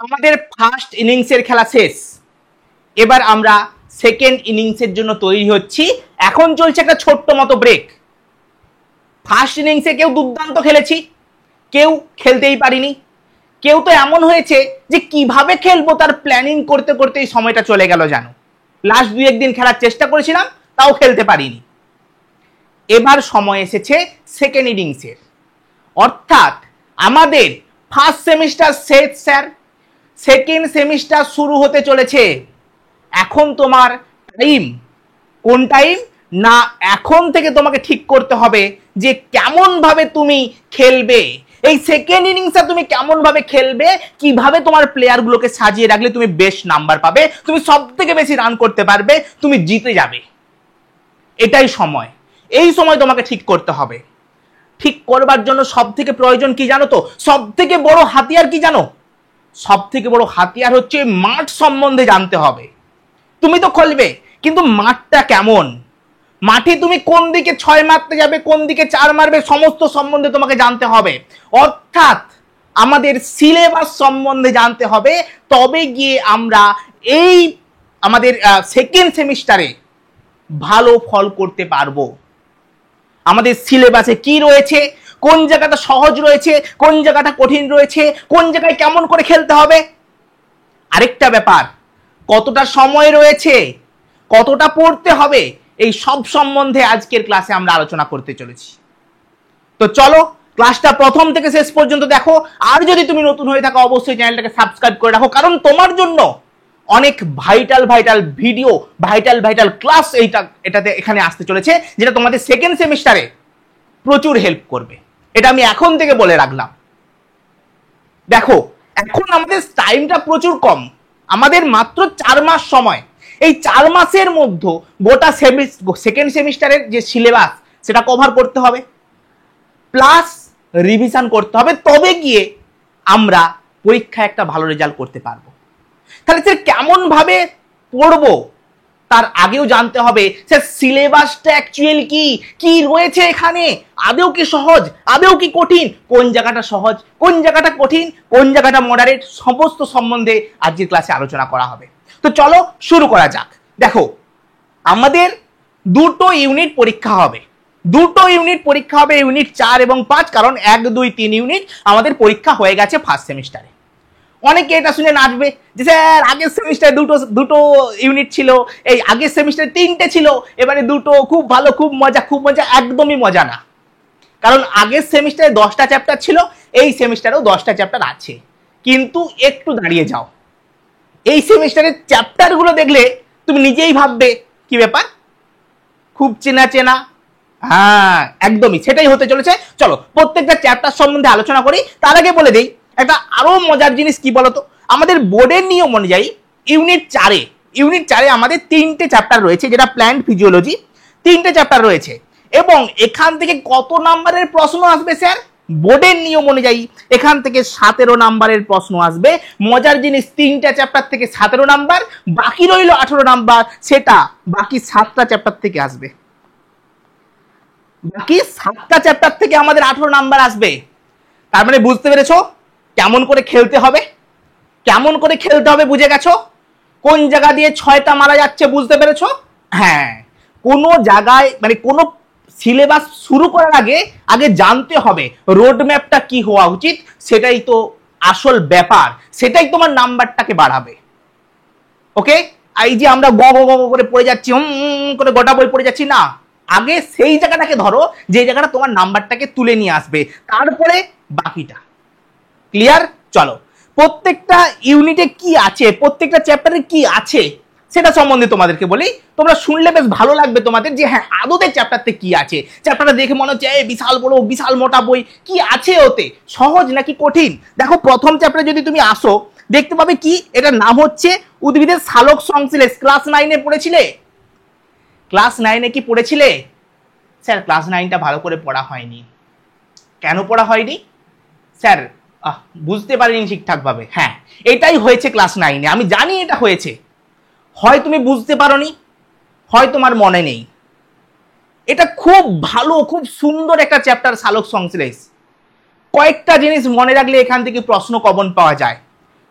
আমাদের ফার্স্ট ইনিংসের খেলা শেষ, এবার আমরা সেকেন্ড ইনিংসের জন্য তৈরি হচ্ছি। এখন চলছে একটা ছোট্ট মতো ব্রেক। ফার্স্ট ইনিংসে কেউ দুর্দান্ত খেলেছি, কেউ খেলতেই পারিনি, কেউ তো এমন হয়েছে যে কিভাবে খেলবো তার প্ল্যানিং করতে করতে এই সময়টা চলে গেল। জানো, লাস্ট 2-1 দিন খেলার চেষ্টা করেছিলাম, তাও খেলতে পারিনি। এবার সময় এসেছে সেকেন্ড ইনিংসের, অর্থাৎ আমাদের ফার্স্ট সেমিস্টার শেষ স্যার, সেকেন্ড সেমিস্টার শুরু হতে চলেছে। এখন তোমার টাইম, কোন টাইম না, এখন থেকে তোমাকে ঠিক করতে হবে যে কেমন ভাবে তুমি খেলবে। এই সেকেন্ড ইনিংসটা তুমি কেমন ভাবে খেলবে, কিভাবে তোমার প্লেয়ার গুলোকে সাজিয়ে রাখলে তুমি বেস্ট নাম্বার পাবে, তুমি সব থেকে বেশি রান করতে পারবে, তুমি জিতে যাবে। এটাই সময়, এই সময় তোমাকে ঠিক করতে হবে। ঠিক করবার জন্য সব থেকে প্রয়োজন কি জানো তো, সব থেকে বড় হাতিয়ার কি জানো? সব থেকে বড় হাতিয়ার হচ্ছে মাঠ সম্বন্ধে জানতে হবে। তুমি তো খেলবে, কিন্তু মাঠটা কেমন, মাঠে তুমি কোন দিকে 6 মারতে যাবে, কোন দিকে 4 মারবে, সমস্ত সম্বন্ধে তোমাকে জানতে হবে। অর্থাৎ আমাদের সিলেবাস সম্বন্ধে জানতে হবে, তবে গিয়ে আমরা এই আমাদের সেকেন্ড সেমিস্টারে ভালো ফল করতে পারবো। আমাদের সিলেবাসে কি রয়েছে, কোন জায়গাটা সহজ রয়েছে, কোন জায়গাটা কঠিন রয়েছে, কোন জায়গায় কেমন করে খেলতে হবে। আরেকটা ব্যাপার, কতটা সময় রয়েছে, কতটা পড়তে হবে, এই সব সম্বন্ধে আজকের ক্লাসে আমরা আলোচনা করতে চলেছি। তো চলো ক্লাসটা প্রথম থেকে শেষ পর্যন্ত দেখো। আর যদি তুমি নতুন হয়ে থাকো, অবশ্যই চ্যানেলটাকে সাবস্ক্রাইব করে রাখো, কারণ তোমার জন্য অনেক vital vital video, vital vital class এটাতে এখানে আসতে চলেছে, যেটা তোমাদের সেকেন্ড সেমিস্টারে প্রচুর হেল্প করবে। এটা আমি এখন থেকে বলে রাখলাম। দেখো, এখন আমাদের টাইমটা প্রচুর কম, আমাদের মাত্র 4 মাস সময়। এই 4 মাসের মধ্যে গোটা সেকেন্ড সেমিস্টারের যে সিলেবাস সেটা কভার করতে হবে, প্লাস রিভিশন করতে হবে, তবে গিয়ে আমরা পরীক্ষায় একটা ভালো রেজাল্ট করতে পারবো। তাহলে স্যার কেমন ভাবে পড়বো, তার আগেও জানতে হবে স্যার সিলেবাসটা অ্যাকচুয়ালি কি কি রয়েছে এখানে, আদেও কি সহজ, আদেও কি কঠিন, কোন জায়গাটা সহজ, কোন জায়গাটা কঠিন, কোন জায়গাটা মডারেট, সমস্ত সম্বন্ধে আজকের ক্লাসে আলোচনা করা হবে। তো চলো শুরু করা যাক। দেখো, আমাদের দুটো ইউনিট পরীক্ষা হবে, ইউনিট 4 এবং 5, কারণ 1, 2, 3 ইউনিট আমাদের পরীক্ষা হয়ে গেছে ফার্স্ট সেমিস্টারে। অনেকে এটা শুনে নাচবে যে স্যার আগের সেমিস্টারে দুটো ইউনিট ছিল, এই আগের সেমিস্টারে 3টে ছিল, এবারে দুটো, খুব ভালো, খুব মজা, খুব মজা। একদমই মজা না, কারণ আগের সেমিস্টারে 10টা চ্যাপ্টার ছিল, এই সেমিস্টারেও 10টা চ্যাপ্টার আছে। কিন্তু একটু দাঁড়িয়ে যাও, এই সেমিস্টারের চ্যাপ্টারগুলো দেখলে তুমি নিজেই ভাববে কি ব্যাপার, খুব চেনা চেনা। হ্যাঁ, একদমই সেটাই হতে চলেছে। চলো প্রত্যেকটা চ্যাপ্টার সম্বন্ধে আলোচনা করি। তার আগে বলে দেই একটা আরো মজার জিনিস কি বলতো, আমাদের বোর্ডের নিয়ম অনুযায়ী ইউনিট 4-এ আমাদের 3টে চ্যাপ্টার রয়েছে, যেটা প্ল্যান্ট ফিজিওলজি, 3টে চ্যাপ্টার রয়েছে। এবং এখান থেকে কত নাম্বারের প্রশ্ন আসবে স্যার? বোর্ডের নিয়ম অনুযায়ী এখান থেকে 17 নাম্বারের প্রশ্ন আসবে। মজার জিনিস, 3টা চ্যাপ্টার থেকে 17 নাম্বার, বাকি রইল 18 নাম্বার, সেটা বাকি 7টা চ্যাপ্টার থেকে আসবে। বাকি 7টা চ্যাপ্টার থেকে আমাদের 18 নাম্বার আসবে। তার মানে বুঝতে পেরেছো কেমন করে খেলতে হবে, কেমন করে খেলতে হবে, বুঝে গেছো? কোন জায়গা দিয়ে 6টা মারা যাচ্ছে বুঝতে পেরেছো? হ্যাঁ, কোন জায়গায় মানে কোন সিলেবাস শুরু করার আগে জানতে হবে রোড ম্যাপটা কি হওয়া উচিত, সেটাই তো আসল ব্যাপার, সেটাই তোমার নাম্বারটাকে বাড়াবে। ওকে, এই যে আমরা গ করে পড়ে যাচ্ছি, করে গোটা বই পড়ে যাচ্ছি না, আগে সেই জায়গাটাকে ধরো যে জায়গাটা তোমার নাম্বারটাকে তুলে নিয়ে আসবে, তারপরে বাকিটা। ক্লিয়ার? চলো, প্রত্যেকটা ইউনিটে কি আছে, প্রত্যেকটা চ্যাপ্টারে কি আছে সেটা সম্বন্ধে তোমাদেরকে বলি। তোমরা শুনলে বেশ ভালো লাগবে তোমাদের যে হ্যাঁ আদতে চ্যাপ্টারতে কি আছে। চ্যাপ্টারটা দেখে মনে হচ্ছে এই বিশাল বড়, বিশাল মোটা বই, কি আছে ওতে, সহজ নাকি কঠিন? দেখো, প্রথম চ্যাপ্টারে যদি তুমি আসো, দেখতে পাবে কি, এটার নাম হচ্ছে উদ্ভিদের সালোক সংশ্লেষ। ক্লাস 9-এ পড়েছিলে? ক্লাস 9-এ কি পড়েছিলে? স্যার ক্লাস 9টা ভালো করে পড়া হয়নি। কেন পড়া হয়নি স্যার? বুঝতে পারিনি ঠিকঠাক ভাবে। হ্যাঁ, এটাই হয়েছে ক্লাস 9-এ, আমি জানি এটা হয়েছে। হয় তুমি বুঝতে পারোনি, হয় তোমার মনে নেই। এটা খুব ভালো, খুব সুন্দর একটা চ্যাপ্টার, সালোক সংশ্লেষ। কয়েকটা জিনিস মনে রাখলে এখান থেকে প্রশ্ন কমন পাওয়া যায়।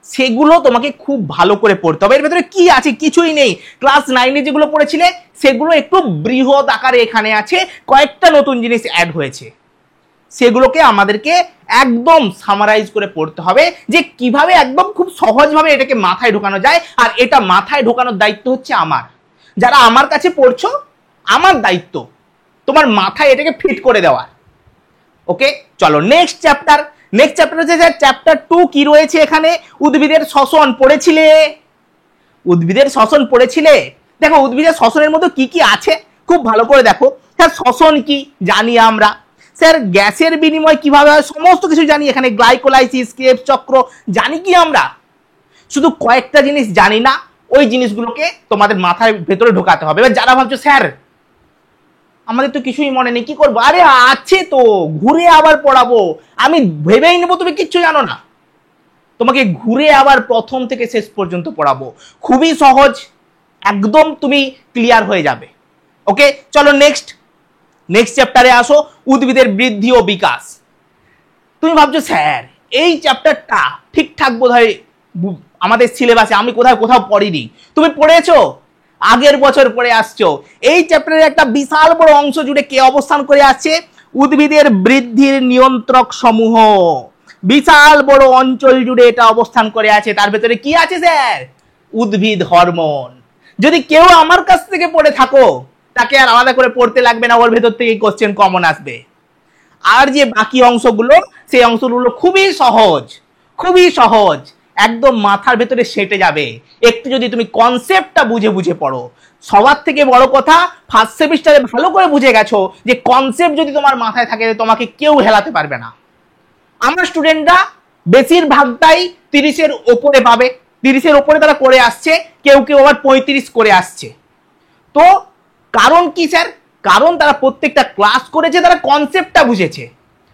সেগুলো তোমাকে খুব ভালো করে পড়তে হবে। এর ভেতরে কি আছে? কিছুই নেই। ক্লাস 9-এ যেগুলো পড়েছিলে সেগুলো একটু বৃহৎ আকারে এখানে আছে, কয়েকটা নতুন জিনিস অ্যাড হয়েছে, সেগুলোকে আমাদেরকে একদম সামারাইজ করে পড়তে হবে যে কিভাবে একদম খুব সহজভাবে এটাকে মাথায় ঢোকানো যায়। আর এটা মাথায় ঢোকানোর দায়িত্ব হচ্ছে আমার। যারা আমার কাছে পড়ছো, আমার দায়িত্ব তোমার মাথায় এটাকে ফিট করে দেওয়া। ওকে, চলো নেক্সট চ্যাপ্টার। নেক্সট চ্যাপ্টার হচ্ছে চ্যাপ্টার 2। কি রয়েছে এখানে? উদ্ভিদের শ্বসন পড়েছিলে? উদ্ভিদের শ্বসন পড়েছিলে? দেখো উদ্ভিদের শ্বসনের মধ্যে কি কি আছে খুব ভালো করে দেখো। স্যার শ্বসন কি জানি আমরা, স্যার গ্যাসের বিনিময় কিভাবে হয় সমস্ত কিছু জানি, এখানে গ্লাইকোলাইসিস, ক্রেবস চক্র জানি কি আমরা, শুধু কয়েকটা জিনিস জানি না, ওই জিনিসগুলোকে তোমাদের মাথার ভেতরে ঢোকাতে হবে। এবার যারা ভাবছো স্যার আমাদের তো কিছুই মনে নেই, কি করবো? আরে আছে তো, ঘুরে আবার পড়াবো। আমি ভেবেই নেবো তুমি কিচ্ছু জানো না, তোমাকে ঘুরে আবার প্রথম থেকে শেষ পর্যন্ত পড়াবো। খুবই সহজ, একদম তুমি ক্লিয়ার হয়ে যাবে। ওকে, চলো নেক্সট চ্যাপ্টারে আসো, উদ্ভিদের বৃদ্ধি ও বিকাশ। তুমি ভাবছো স্যার এই চ্যাপ্টারটা ঠিকঠাক বোধহয় আমাদের সিলেবাসে আমি কোথাও পড়িনি। তুমি পড়েছো, আগের বছর পড়ে আসছো। এই চ্যাপ্টারের একটা বিশাল বড় অংশ জুড়ে কে অবস্থান করে আছে? উদ্ভিদের বৃদ্ধির নিয়ন্ত্রক সমূহ। বিশাল বড় অঞ্চল জুড়ে এটা অবস্থান করে আছে। তার ভেতরে কি আছে স্যার? উদ্ভিদ হরমোন। যদি কেউ আমার কাছ থেকে পড়ে থাকো, তাকে আর আলাদা করে পড়তে লাগবে না, ওর ভেতর থেকে কোশ্চেন কমন আসবে। আর যে বাকি অংশগুলো, সেই অংশগুলো খুবই সহজ, খুবই সহজ, একদম মাথার ভেতরে সেটে যাবে একটু যদি তুমি কনসেপ্টটা বুঝে পড়ো। সবার থেকে বড় কথা, ফার্স্ট সেমিস্টারে ভালো করে বুঝে গেছো যে কনসেপ্ট যদি তোমার মাথায় থাকে তোমাকে কেউ হেলাতে পারবে না। আমার স্টুডেন্টরা বেশিরভাগটাই 30-এর ওপরে পাবে, 30-এর ওপরে তারা করে আসছে, কেউ আবার 35 করে আসছে। তো কারণ কি স্যার? কারণ তারা প্রত্যেকটা ক্লাস করেছে, তারা কনসেপ্টটা বুঝেছে।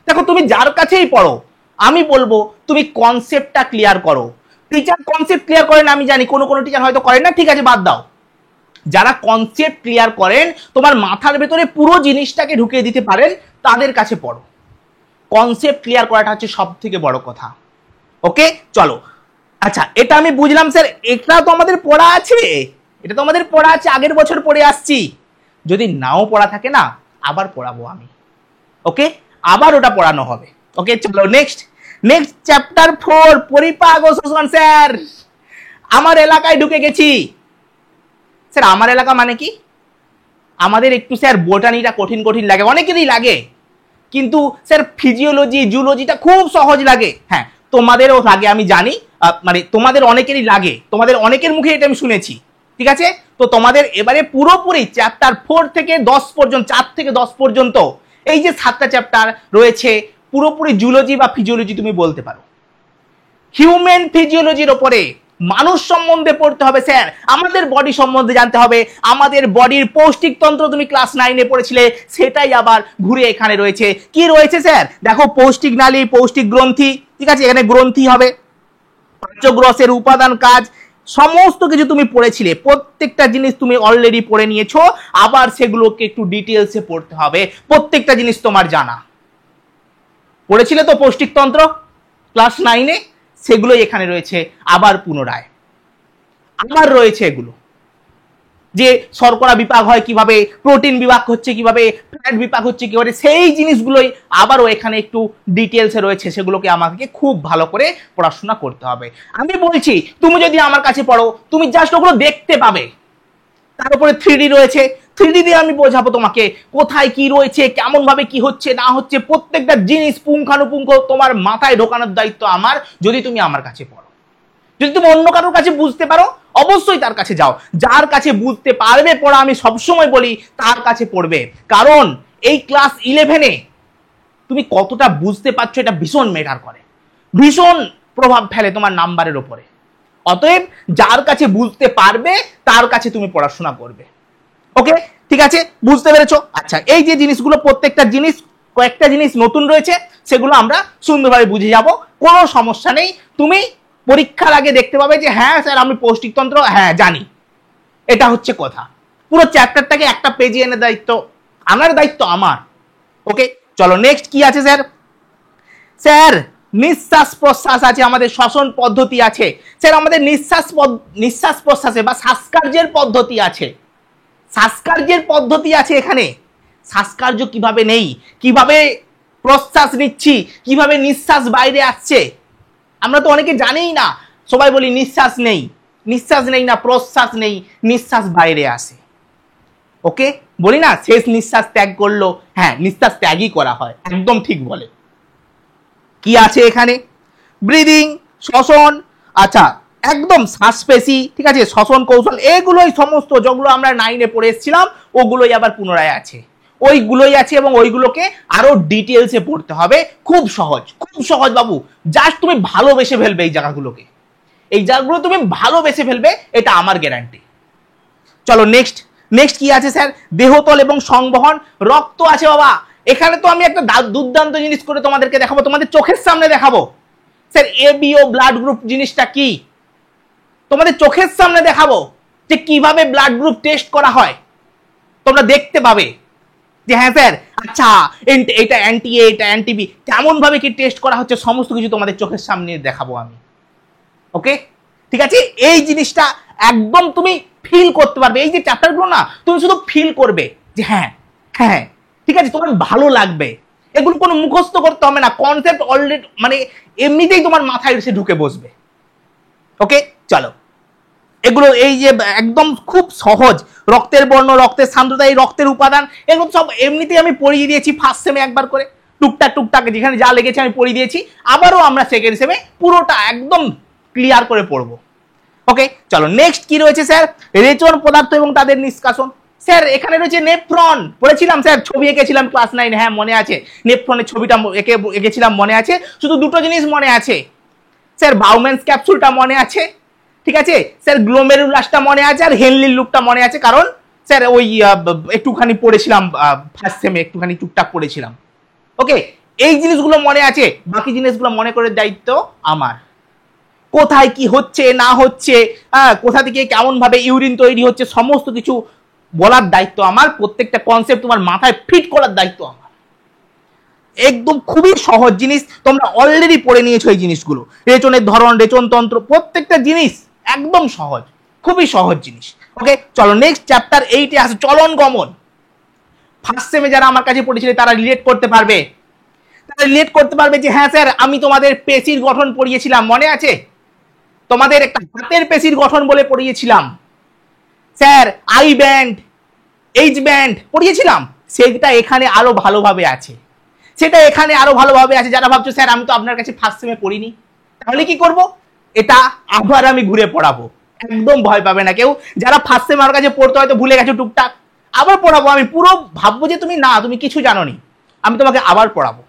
দেখো তুমি যার কাছেই পড়ো, আমি বলবো তুমি কনসেপ্টটা ক্লিয়ার করো। টিচার কনসেপ্ট ক্লিয়ার করেন আমি জানি, কোনো টিচার হয়তো করেন না, ঠিক আছে বাদ দাও। যারা কনসেপ্ট ক্লিয়ার করেন, তোমার মাথার ভেতরে পুরো জিনিসটাকে ঢুকিয়ে দিতে পারেন, তাদের কাছে পড়ো। কনসেপ্ট ক্লিয়ার করাটা হচ্ছে সব থেকে বড় কথা। ওকে, চলো। আচ্ছা, এটা আমি বুঝলাম স্যার, এটা তো আমাদের পড়া আছে, এটা তো আমাদের পড়া আছে, আগের বছর পড়ে আসছি। যদি নাও পড়া থাকে না, আবার পড়াবো আমি। ওকে, আবার ওটা পড়ানো হবে। ওকে, চলো নেক্সট চ্যাপ্টার 4, পরিপাক ও শ্বসন। স্যার আমার এলাকায় ঢুকে গেছি। স্যার আমার এলাকা মানে কি? আমাদের একটু স্যার বোটানিটা কঠিন লাগে, অনেকেরই লাগে, কিন্তু স্যার ফিজিওলজি, জুলজিটা খুব সহজ লাগে। হ্যাঁ, তোমাদেরও লাগে আমি জানি, মানে তোমাদের অনেকেরই লাগে, তোমাদের অনেকের মুখে এটা আমি শুনেছি। ঠিক আছে, তো তোমাদের এবারে পুরোপুরি চ্যাপ্টার 4 থেকে 10 পর্যন্ত, 4 থেকে 10 পর্যন্ত এই যে 7টা চ্যাপ্টার রয়েছে, পুরোপুরি জুলজি বা ফিজিওলজি তুমি বলতে পারো। হিউম্যান ফিজিওলজির ওপরে, মানুষ সম্বন্ধে পড়তে হবে স্যার, আমাদের বডি সম্বন্ধে জানতে হবে। আমাদের বডির পৌষ্টিকতন্ত্র তুমি ক্লাস 9-এ পড়েছিলে, সেটাই আবার ঘুরে এখানে রয়েছে। কি রয়েছে স্যার? দেখো পৌষ্টিক নালী, পৌষ্টিক গ্রন্থি, ঠিক আছে, এখানে গ্রন্থি হবে, পাচ্যগ্রসের উপাদান কাজ, সমস্ত কিছু তুমি পড়েছিলে, প্রত্যেকটা জিনিস তুমি অলরেডি পড়ে নিয়েছো, আবার সেগুলোকে একটু ডিটেলসে পড়তে হবে। প্রত্যেকটা জিনিস তোমার জানা পড়েছিলে তো পৌষ্টিকতন্ত্র ক্লাস 9-এ, সেগুলোই এখানে রয়েছে আবার পুনরায়। আবার রয়েছে এগুলো যে শর্করা বিভাগ হয় কিভাবে, প্রোটিন বিভাগ হচ্ছে কিভাবে, ফ্যাট বিভাগ হচ্ছে কিভাবে, সেই জিনিসগুলোই আবারও এখানে একটু ডিটেলসে রয়েছে, সেগুলোকে আমাকে খুব ভালো করে পড়াশোনা করতে হবে। আমি বলছি তুমি যদি আমার কাছে পড়ো, তুমি জাস্ট ওগুলো দেখতে পাবে। তার উপরে 3D রয়েছে, 3D দিয়ে আমি বোঝাবো তোমাকে কোথায় কি রয়েছে, কেমন ভাবে কি হচ্ছে না হচ্ছে, প্রত্যেকটা জিনিস পুঙ্খানুপুঙ্খ তোমার মাথায় ঢোকানোর দায়িত্ব আমার, যদি তুমি আমার কাছে পড়ো। যদি তুমি অন্য কারোর কাছে বুঝতে পারো, অবশ্যই তার কাছে যাও। যার কাছে বুঝতে পারবে পড়া, আমি সবসময় বলি তার কাছে পড়বে, কারণ এই ক্লাস 11-এ তুমি কতটা বুঝতে পারছো এটা ভীষণ ম্যাটার করে, ভীষণ প্রভাব ফেলে তোমার নাম্বারের উপরে। অতএব যার কাছে বুঝতে পারবে তার কাছে তুমি পড়াশোনা করবে। ওকে, ঠিক আছে, বুঝতে পেরেছো? আচ্ছা, এই যে জিনিসগুলো, প্রত্যেকটা জিনিস, কয়েকটা জিনিস নতুন রয়েছে, সেগুলো আমরা সুন্দরভাবে বুঝে যাব, কোনো সমস্যা নেই। তুমি পরীক্ষার আগে দেখতে পাবে যে হ্যাঁ স্যার আমি পৌষ্টিকতন্ত্র হ্যাঁ জানি, এটা হচ্ছে কথা। পুরো চ্যাপ্টারটাকে একটা পেজে এনে দায়িত্ব আমার। ওকে, চলো নেক্সট কি আছে স্যার? স্যার নিঃশ্বাস প্রশ্বাস আছে, আমাদের শ্বসন পদ্ধতি আছে। স্যার আমাদের নিঃশ্বাস প্রশ্বাসে বা শ্বাসকার্যের পদ্ধতি আছে, শ্বাসকার্যের পদ্ধতি আছে এখানে। শ্বাসকার্য কিভাবে নেই, কিভাবে প্রশ্বাস নিচ্ছি, কিভাবে নিঃশ্বাস বাইরে আসছে, আমরা তো অনেকে জানিই না। সবাই বলি নিঃশ্বাস নেই, নিঃশ্বাস নেই না, প্রশ্বাস নেই, নিঃশ্বাস বাইরে আসে। ওকে, বলি না শেষ নিঃশ্বাস ত্যাগ করলো, হ্যাঁ নিঃশ্বাস ত্যাগই করা হয়, একদম ঠিক বলে। কি আছে এখানে? ব্রিদিং, শ্বসন, আচ্ছা একদম শ্বাসপেশি, ঠিক আছে, শ্বসন কৌশল, এগুলোই সমস্ত যেগুলো আমরা 9-এ পড়ে এসেছিলাম ওগুলোই আবার পুনরায় আছে, ওইগুলোই আছে এবং ওইগুলোকে আরো ডিটেলসে পড়তে হবে। খুব সহজ, খুব সহজ বাবু, জাস্ট তুমি ভালোবেসে ফেলবে এই জায়গাগুলোকে, এই জায়গাগুলো তুমি ভালোবেসে ফেলবে, এটা আমার গ্যারান্টি। চলো নেক্সট, নেক্সট কি আছে স্যার? দেহতল এবং সংবহন, রক্ত আছে বাবা। এখানে তো আমি একটা দুর্দান্ত জিনিস করে তোমাদেরকে দেখাবো, তোমাদের চোখের সামনে দেখাবো। স্যার এবিও ব্লাড গ্রুপ জিনিসটা কি তোমাদের চোখের সামনে দেখাবো, যে কিভাবে ব্লাড গ্রুপ টেস্ট করা হয়, তোমরা দেখতে পাবে যে হ্যাঁ স্যার আচ্ছা এটা অ্যান্টি এ, এটা অ্যান্টি বি, কেমন ভাবে কি টেস্ট করা হচ্ছে সমস্ত কিছু তোমাদের চোখের সামনে দেখাবো আমি। ওকে, ঠিক আছে, এই জিনিসটা একদম তুমি ফিল করতে পারবে। এই যে চ্যাপ্টারগুলো না তুমি শুধু ফিল করবে যে হ্যাঁ হ্যাঁ ঠিক আছে, তোমার ভালো লাগবে। এগুলো কোনো মুখস্থ করতে হবে না, কনসেপ্ট অলরেডি মানে এমনিতেই তোমার মাথায় এসে ঢুকে বসবে। ওকে চলো, এগুলো এই যে একদম খুব সহজ, রক্তের বর্ণ, রক্তের সান্দ্রতা, এই রক্তের উপাদান, এগুলো সব এমনিতেই আমি পড়িয়ে দিয়েছি ফার্স্ট সেমে একবার করে, টুকটাক টুকটাক যেখানে যা লেগেছে আমি পড়িয়ে দিয়েছি। আবারও আমরা সেকেন্ড সেমে পুরোটা একদম ক্লিয়ার করে পড়বো। ওকে চলো নেক্সট কি রয়েছে স্যার? রেচন পদার্থ এবং তাদের নিষ্কাশন। স্যার এখানে রয়েছে নেফ্রন, পড়েছিলাম স্যার, ছবি এঁকেছিলাম ক্লাস 9, হ্যাঁ মনে আছে, নেফ্রনের ছবিটা এঁকেছিলাম মনে আছে। শুধু দুটো জিনিস মনে আছে স্যার, বাউম্যানস ক্যাপসুলটা মনে আছে, ঠিক আছে স্যার, গ্লোমেরুলাসটা মনে আছে, আর হেনলির লুপটা মনে আছে, কারণ স্যার ওই একটুখানি পড়েছিলাম ফার্স্ট সেমে, একটুখানি টুকটাক পড়েছিলাম। ওকে, এই জিনিসগুলো মনে আছে, বাকি জিনিসগুলো মনে করে দায়িত্ব আমার। কোথায় কি হচ্ছে না হচ্ছে, কোথা থেকে কেমন ভাবে ইউরিন তৈরি হচ্ছে, সমস্ত কিছু বলার দায়িত্ব আমার। প্রত্যেকটা কনসেপ্ট তোমার মাথায় ফিট করার দায়িত্ব আমার। একদম খুবই সহজ জিনিস, তোমরা অলরেডি পড়ে নিয়েছো এই জিনিসগুলো। রেচনের ধরন, রেচনতন্ত্র, প্রত্যেকটা জিনিস একদম সহজ, খুবই সহজ জিনিস। ওকে চলো নেক্সট চ্যাপ্টার 8-এ আসে চলন গমন। ফার্স্ট সেমে যারা আমার কাছে পড়েছিল তারা রিলেট করতে পারবে, তারা রিলেট করতে পারবে যে হ্যাঁ স্যার আমি তোমাদের পেশির গঠন পড়িয়েছিলাম, মনে আছে? তোমাদের একটা হাতের পেশির গঠন বলে পড়িয়েছিলাম sir, I band, H band পড়িয়েছিলাম, সেটা এখানে আরো ভালোভাবে আছে, সেটা এখানে আরো ভালোভাবে আছে। যারা ভাবছো স্যার আমি তো আপনার কাছে ফার্স্ট সেমে পড়িনি, তাহলে কি করব? এটা আবার আমি ঘুরে পড়াবো, একদম ভয় পাবে না কেউ। যারা ফার্স্ট সেমে আমার কাছে পড়তে হয়তো ভুলে গেছো টুকটাক, আবার পড়াবো আমি, পুরো ভাববো যে তুমি না তুমি কিছু জানোনি, আমি তোমাকে আবার পড়াবো।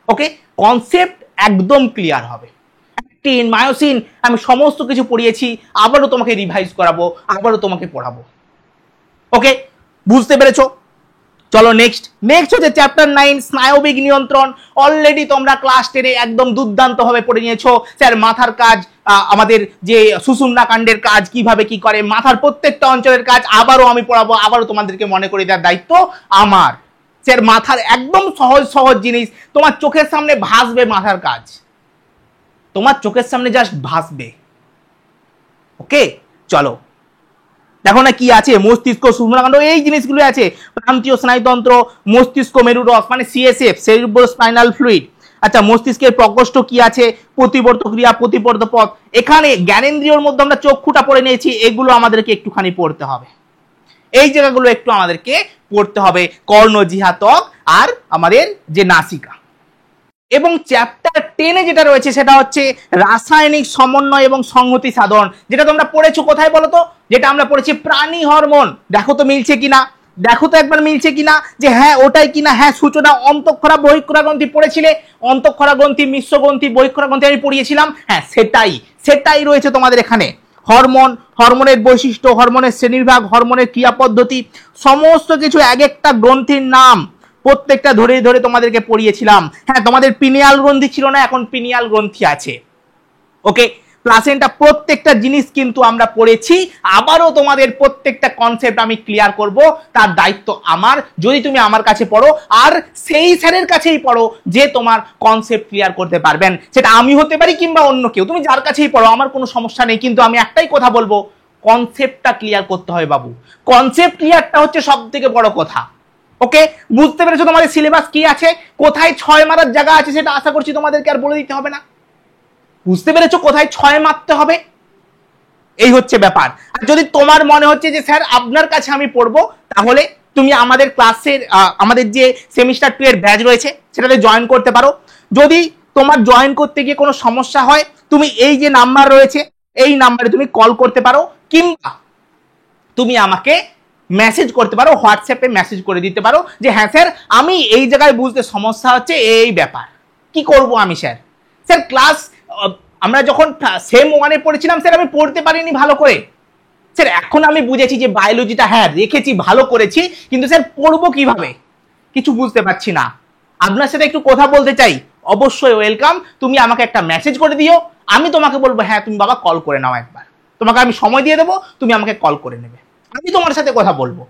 ওকে, কনসেপ্ট একদম ক্লিয়ার হবে। অ্যাক্টিন, মায়োসিন, আমি সমস্ত কিছু পড়িয়েছি, আবারও তোমাকে রিভাইজ করাবো, আবারও তোমাকে পড়াবো। ওকে, বুঝতে পেরেছো? চলো নেক্সট, নেক্সট হচ্ছে চ্যাপ্টার 9 স্নায়বিক নিয়ন্ত্রণ। অলরেডি তোমরা ক্লাস 10-এ একদম দুর্দান্ত ভাবে পড়ে নিয়েছো স্যার, মাথার কাজ, আমাদের যে সুষুম্না কাণ্ডের কাজ কিভাবে কি করে, মাথার প্রত্যেকটা অঞ্চলের কাজ আবারও আমি পড়াবো, আবারও তোমাদেরকে মনে করে দেওয়ার দায়িত্ব আমার। স্যার মাথার একদম সহজ সহজ জিনিস তোমার চোখের সামনে ভাসবে, মাথার কাজ তোমার চোখের সামনে জাস্ট ভাসবে। ওকে চলো দেখো না কি আছে, মস্তিষ্ক, সুষুম্নাকাণ্ড, এই জিনিসগুলো আছে, প্রান্তীয় স্নায়ুতন্ত্র, মস্তিষ্ক মেরুরস মানে সিএসএফ, সেরিব্রোস্পাইনাল ফ্লুইড। আচ্ছা মস্তিষ্কের প্রকোষ্ঠ কি আছে, প্রতিবর্ত ক্রিয়া, প্রতিবর্ত পথ। এখানে জ্ঞানেন্দ্রিয়র মধ্যে আমরা চক্ষুটা পড়ে নিয়েছি, এগুলো আমাদেরকে একটুখানি পড়তে হবে, এই জায়গাগুলো একটু আমাদেরকে পড়তে হবে, কর্ণ, জিহ্বা, ত্বক আর আমাদের যে নাসিকা। এবং চ্যাপ্টার 10-এ যেটা রয়েছে সেটা হচ্ছে রাসায়নিক সমন্বয় এবং সংহতি সাধন, যেটা তোমরা পড়েছো কোথায় বলো তো? যেটা আমরা পড়েছি প্রাণী হরমোন। দেখো তো মিলছে কিনা, দেখো তো একবার মিলছে কিনা, যে হ্যাঁ ওটাই কিনা। হ্যাঁ সূচনা, অন্তঃক্ষরা, বহিঃক্ষরা গ্রন্থি পড়েছিলে, অন্তঃক্ষরা গ্রন্থি, মিশ্র গ্রন্থি, বহিঃক্ষরা গ্রন্থি আমি পড়িয়েছিলাম, হ্যাঁ সেটাই রয়েছে তোমাদের এখানে। হরমোন, হরমোনের বৈশিষ্ট্য, হরমোনের শ্রেণীবিভাগ, হরমোনের ক্রিয়া পদ্ধতি, সমস্ত কিছু এক একটা গ্রন্থির নাম প্রত্যেকটা ধরে ধরে তোমাদেরকে পড়িয়েছিলাম। হ্যাঁ তোমাদের পিনিয়াল গ্রন্থি ছিল না, এখন পিনিয়াল গ্রন্থি আছে। ওকে প্লাসেন্টা প্রত্যেকটা জিনিস কিন্তু আমরা পড়েছি, আবারও তোমাদের প্রত্যেকটা কনসেপ্ট আমি ক্লিয়ার করব, তার দায়িত্ব আমার। যদি তুমি আমার কাছে পড়ো আর সেই স্যারের কাছেই পড়ো যে তোমার কনসেপ্ট ক্লিয়ার করতে পারবেন, সেটা আমি হতে পারি কিংবা অন্য কেউ, তুমি যার কাছেই পড়ো আমার কোনো সমস্যা নেই, কিন্তু আমি একটাই কথা বলবো, কনসেপ্টটা ক্লিয়ার করতে হয় বাবু। কনসেপ্ট ক্লিয়ারটা হচ্ছে সব থেকে বড় কথা। ওকে, বুঝতে পেরেছো তোমাদের সিলেবাস কি আছে, কোথায় 6 মারার জায়গা আছে, সেটা আশা করছি তোমাদেরকে আর বলে দিতে হবে না। বুঝতে পেরেছো কোথায় 6 মারতে হবে, এই হচ্ছে ব্যাপার। আর যদি তোমার মনে হচ্ছে যে স্যার আপনার কাছে আমি পড়বো, তাহলে তুমি আমাদের ক্লাসের আমাদের যে সেমিস্টার 2 এর ব্যাচ রয়েছে সেটাতে জয়েন করতে পারো। যদি তোমার জয়েন করতে গিয়ে কোনো সমস্যা হয়, তুমি এই যে নাম্বার রয়েছে এই নাম্বারে তুমি কল করতে পারো, কিংবা তুমি আমাকে মেসেজ করতে পারো, হোয়াটসঅ্যাপে মেসেজ করে দিতে পারো যে হ্যাঁ স্যার আমি এই জায়গায় বুঝতে সমস্যা হচ্ছে, এই ব্যাপার কি করব আমি স্যার। স্যার ক্লাস আমরা যখন সেম 1-এ পড়েছিলাম স্যার আমি পড়তে পারিনি ভালো করে, স্যার এখন আমি বুঝেছি যে বায়োলজিটা হ্যাঁ রেখেছি ভালো করেছি, কিন্তু স্যার পড়বো কিভাবে কিছু বুঝতে পারছি না, আপনার সাথে একটু কথা বলতে চাই, অবশ্যই ওয়েলকাম। তুমি আমাকে একটা মেসেজ করে দিও, আমি তোমাকে বলবো হ্যাঁ তুমি বাবা কল করে নাও একবার, তোমাকে আমি সময় দিয়ে দেবো, তুমি আমাকে কল করে নেবে, আমি তোমার সাথে কথা বলবো।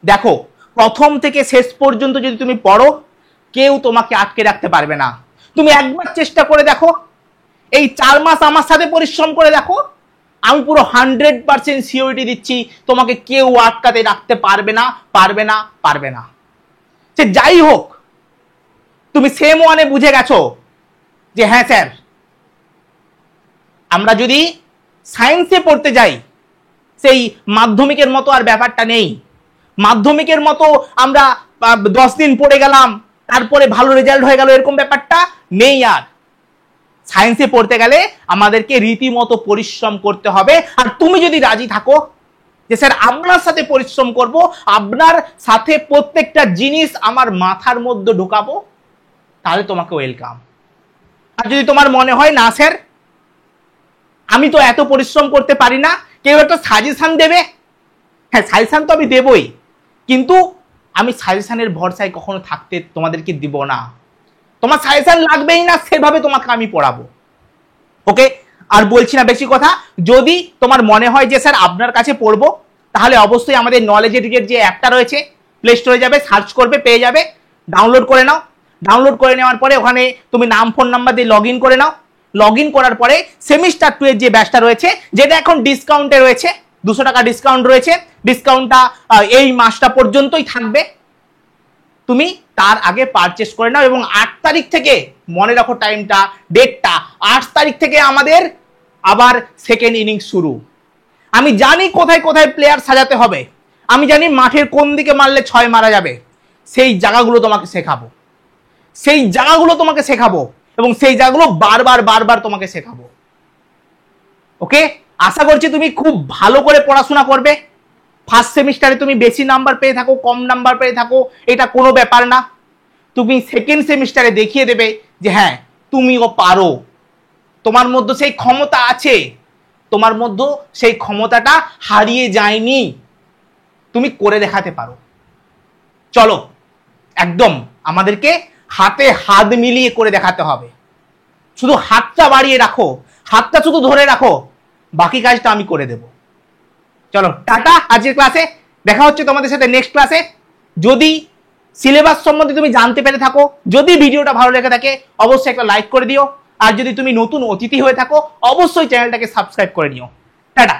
দেখো প্রথম থেকে শেষ পর্যন্ত যদি তুমি পড়ো, কেউ তোমাকে আটকে রাখতে পারবে না। তুমি একবার চেষ্টা করে দেখো, এই 4 মাস আমার সাথে পরিশ্রম করে দেখো, আমি পুরো 100% সিওরিটি দিচ্ছি তোমাকে কেউ আটকাতে রাখতে পারবে না, পারবে না, পারবে না। সে যাই হোক, তুমি সেম 1-এ বুঝে গেছো যে হ্যাঁ স্যার আমরা যদি সায়েন্সে পড়তে যাই সেই মাধ্যমিকের মতো আর ব্যাপারটা নেই। মাধ্যমিকের মতো আমরা 10 দিন পড়ে গেলাম তারপরে ভালো রেজাল্ট হয়ে গেল, এরকম ব্যাপারটা নেই। আর সায়েন্সে পড়তে গেলে আমাদেরকে রীতিমতো পরিশ্রম করতে হবে। আর তুমি যদি রাজি থাকো যে স্যার আপনার সাথে পরিশ্রম করব, আপনার সাথে প্রত্যেকটা জিনিস আমার মাথার মধ্যে ঢোকাবো, তাহলে তোমাকে ওয়েলকাম। আর যদি তোমার মনে হয় না স্যার আমি তো এত পরিশ্রম করতে পারি না, কেউ একটা সাজেশন দেবে, হ্যাঁ সাজেশন তো আমি দেবই, কিন্তু আমি সাজেশনের ভরসায় কখনো থাকতে তোমাদেরকে দিব না, তোমার সাজেশন লাগবেই না, সেভাবে তোমাকে আমি পড়াবো। ওকে, আর বলছি না বেশি কথা। যদি তোমার মনে হয় যে স্যার আপনার কাছে পড়বো, তাহলে অবশ্যই আমাদের নলেজ এডুকেট যে অ্যাপটা রয়েছে প্লে স্টোরে যাবে, সার্চ করবে, পেয়ে যাবে, ডাউনলোড করে নাও। ডাউনলোড করে নেওয়ার পরে ওখানে তুমি নাম ফোন নাম্বার দিয়ে লগ ইন করে নাও। লগ ইন করার পরে সেমিস্টার 2 এর যে ব্যাচটা রয়েছে, যেটা এখন ডিসকাউন্টে রয়েছে, 200 টাকা ডিসকাউন্ট রয়েছে, ডিসকাউন্টটা এই মাসটা পর্যন্তই থাকবে, তুমি তার আগে পারচেস করে নাও। এবং 8 তারিখ থেকে, মনে রাখো টাইমটা, ডেটটা, 8 তারিখ থেকে আমাদের আবার সেকেন্ড ইনিংস শুরু। আমি জানি কোথায় কোথায় প্লেয়ার সাজাতে হবে, আমি জানি মাঠের কোন দিকে মারলে 6 মারা যাবে, সেই জায়গাগুলো তোমাকে শেখাবো, সেই জায়গাগুলো তোমাকে শেখাবো, এবং সেই জায়গাগুলো বারবার বারবার তোমাকে শেখাবো। ওকে, আশা করছি তুমি খুব ভালো করে পড়াশোনা করবে। ফার্স্ট সেমিস্টারে তুমি বেশি নাম্বার পেয়ে থাকো, কম নাম্বার পেয়ে থাকো, এটা কোনো ব্যাপার না, তুমি সেকেন্ড সেমিস্টারে দেখিয়ে দেবে যে হ্যাঁ তুমিও পারো, তোমার মধ্যে সেই ক্ষমতা আছে, তোমার মধ্যে সেই ক্ষমতাটা হারিয়ে যায়নি, তুমি করে দেখাতে পারো। চলো একদম আমাদেরকে হাতে হাত মিলিয়ে করে দেখাতে হবে, শুধু হাতটা বাড়িয়ে রাখো, হাতটা শুধু ধরে রাখো, বাকি কাজটা আমি করে দেব। চলো টাটা, আজকের ক্লাসে দেখা হচ্ছে তোমাদের সাথে নেক্সট ক্লাসে। যদি সিলেবাস সম্বন্ধে তুমি জানতে পেরে থাকো, যদি ভিডিওটা ভালো লেগে থাকে, অবশ্যই একটা লাইক করে দিও, আর যদি তুমি নতুন অতিথি হয়ে থাকো অবশ্যই চ্যানেলটাকে সাবস্ক্রাইব করে নিও। টাটা।